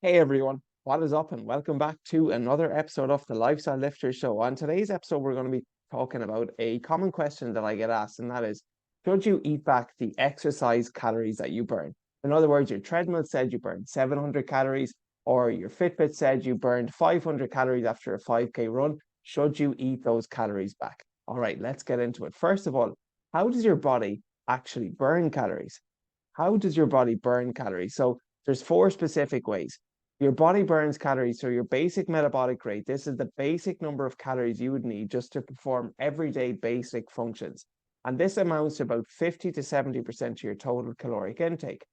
Hey everyone, what is up, and welcome back to another episode of the Lifestyle Lifter Show. On today's episode, we're going to be talking about a common question that I get asked, and that is, should you eat back the exercise calories that you burn? In other words, your treadmill said you burned 700 calories, or your Fitbit said you burned 500 calories after a 5K run. Should you eat those calories back? All right, let's get into it. First of all, how does your body actually burn calories? How does your body burn calories? So there's four specific ways. Your body burns calories through your basic metabolic rate. This is the basic number of calories you would need just to perform everyday basic functions. And this amounts to about 50 to 70% of your total caloric intake.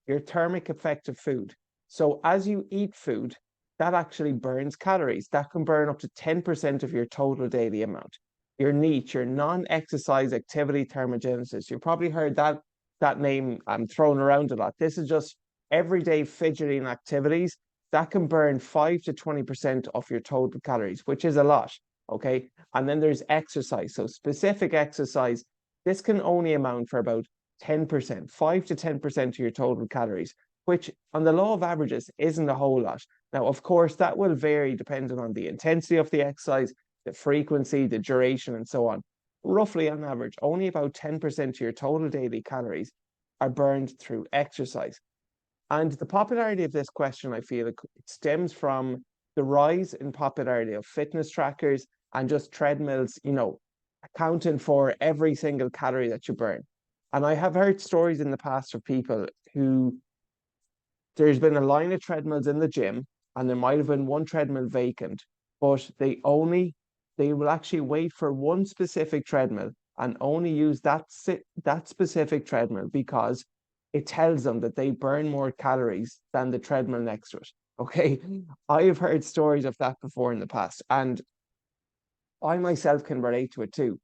Your thermic effect of food. So as you eat food, that actually burns calories. That can burn up to 10% of your total daily amount. Your NEAT, your non-exercise activity thermogenesis. You probably heard that name thrown around a lot. This is just everyday fidgeting activities that can burn 5 to 20% of your total calories, which is a lot. Okay. And then there's exercise. So specific exercise, this can only amount for about 10%, 5 to 10% of your total calories, which on the law of averages isn't a whole lot. Now, of course, that will vary depending on the intensity of the exercise, the frequency, the duration, and so on. Roughly on average, only about 10% of your total daily calories are burned through exercise. And the popularity of this question, I feel, it stems from the rise in popularity of fitness trackers and just treadmills, accounting for every single calorie that you burn. And I have heard stories in the past of people who there's been a line of treadmills in the gym, and there might have been one treadmill vacant, but they will actually wait for one specific treadmill and only use that specific treadmill because it tells them that they burn more calories than the treadmill next to it. Okay. I have heard stories of that before in the past, and I myself can relate to it too.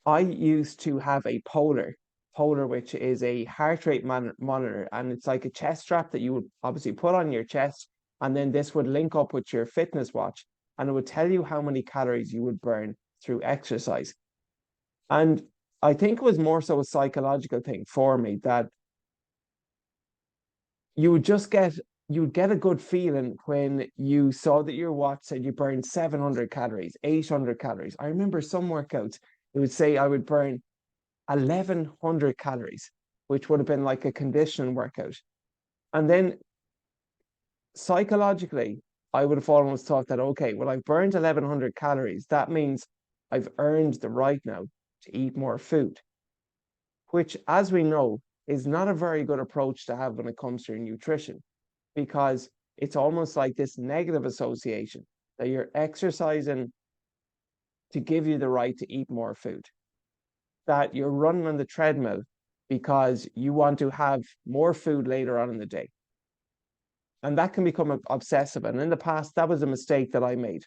I used to have a polar, which is a heart rate monitor, and it's like a chest strap that you would obviously put on your chest, and then this would link up with your fitness watch, and it would tell you how many calories you would burn through exercise. And I think it was more so a psychological thing for me that you would just get you would get a good feeling when you saw that your watch said you burned 700 calories, 800 calories. I remember some workouts, it would say I would burn 1100 calories, which would have been like a conditioning workout. And then psychologically, I would have almost thought that, okay, well, I've burned 1100 calories. That means I've earned the right now to eat more food, which, as we know, is not a very good approach to have when it comes to your nutrition, because it's almost like this negative association that you're exercising to give you the right to eat more food, that you're running on the treadmill because you want to have more food later on in the day. And that can become obsessive. And in the past, that was a mistake that I made.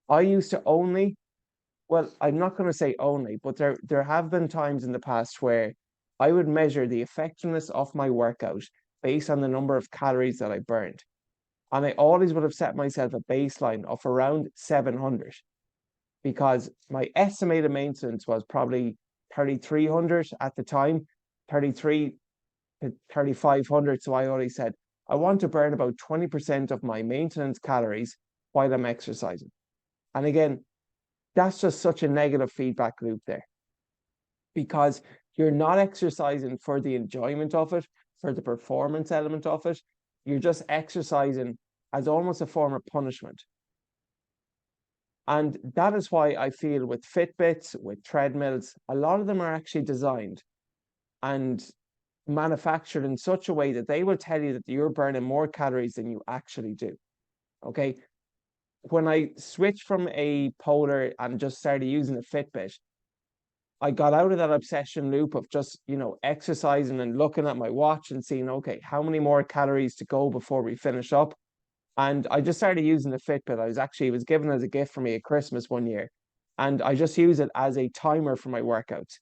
I used to only, well, I'm not going to say only, but there have been times in the past where I would measure the effectiveness of my workout based on the number of calories that I burned. And I always would have set myself a baseline of around 700 because my estimated maintenance was probably 3,300 at the time, 33 to 3,500. So I always said, I want to burn about 20% of my maintenance calories while I'm exercising. And again, that's just such a negative feedback loop there because you're not exercising for the enjoyment of it, for the performance element of it. You're just exercising as almost a form of punishment. And that is why I feel with Fitbits, with treadmills, a lot of them are actually designed and manufactured in such a way that they will tell you that you're burning more calories than you actually do. Okay. When I switched from a Polar and just started using a Fitbit, I got out of that obsession loop of just, exercising and looking at my watch and seeing, okay, how many more calories to go before we finish up. And I just started using the Fitbit. It was given as a gift for me at Christmas one year. And I just use it as a timer for my workouts.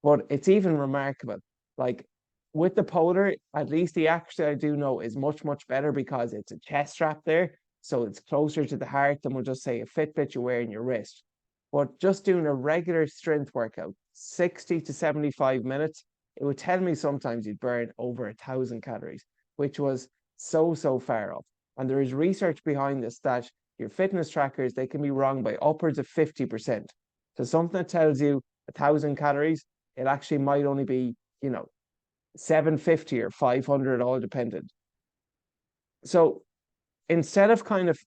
But it's even remarkable. Like with the Polar, at least the accuracy I do know is much, much better because it's a chest strap there. So it's closer to the heart than we'll just say a Fitbit you wear in your wrist. But just doing a regular strength workout, 60 to 75 minutes, it would tell me sometimes you'd burn over 1,000 calories, which was so, so far off. And there is research behind this that your fitness trackers, they can be wrong by upwards of 50%. So something that tells you 1,000 calories, it actually might only be, 750 or 500, all dependent. So instead of kind of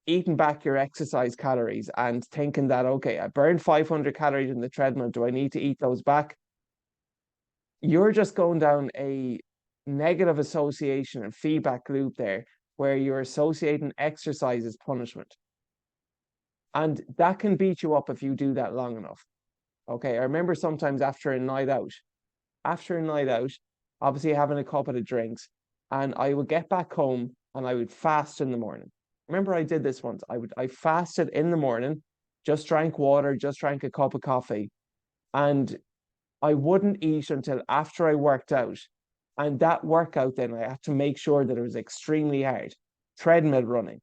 eating back your exercise calories and thinking that, okay, I burned 500 calories in the treadmill, do I need to eat those back? You're just going down a negative association and feedback loop there where you're associating exercise as punishment. And that can beat you up if you do that long enough. Okay, I remember sometimes after a night out, obviously having a couple of drinks, and I would get back home and I would fast in the morning. Remember, I did this once. I fasted in the morning, just drank water, just drank a cup of coffee, and I wouldn't eat until after I worked out. And that workout, then I had to make sure that it was extremely hard. Treadmill running,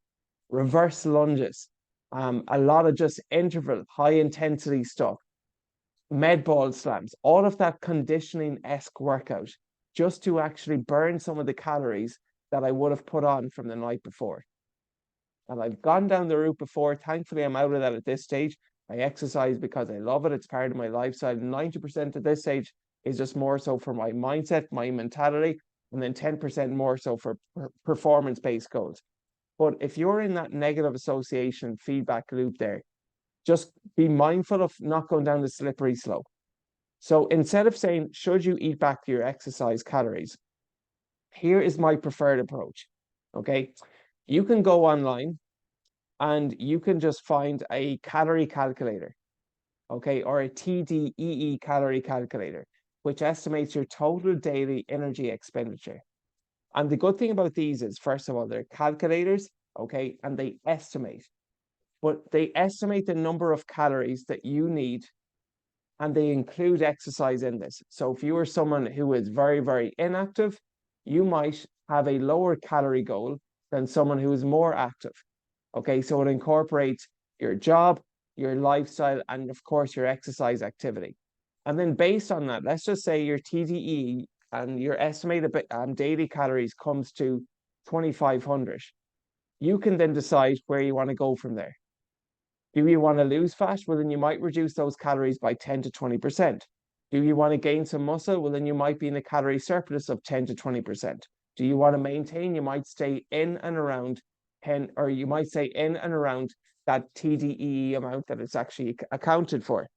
reverse lunges, a lot of just interval, high intensity stuff, med ball slams, all of that conditioning-esque workout, just to actually burn some of the calories that I would have put on from the night before. And I've gone down the route before. Thankfully, I'm out of that at this stage. I exercise because I love it. It's part of my lifestyle. 90% at this stage is just more so for my mindset, my mentality, and then 10% more so for performance-based goals. But if you're in that negative association feedback loop there, just be mindful of not going down the slippery slope. So instead of saying, should you eat back your exercise calories? Here is my preferred approach. Okay. You can go online and you can just find a calorie calculator, okay, or a TDEE calorie calculator, which estimates your total daily energy expenditure. And the good thing about these is, first of all, they're calculators, okay, and they estimate, but they estimate the number of calories that you need, and they include exercise in this. So if you are someone who is very, very inactive, you might have a lower calorie goal than someone who is more active. Okay, so it incorporates your job, your lifestyle, and of course your exercise activity. And then based on that, let's just say your TDE and your estimated daily calories comes to 2,500. You can then decide where you want to go from there. Do you want to lose fat? Well, then you might reduce those calories by 10 to 20%. Do you want to gain some muscle? Well, then you might be in a calorie surplus of 10 to 20%. Do you want to maintain? You might stay in and around 10, or you might say in and around that TDE amount that it's actually accounted for.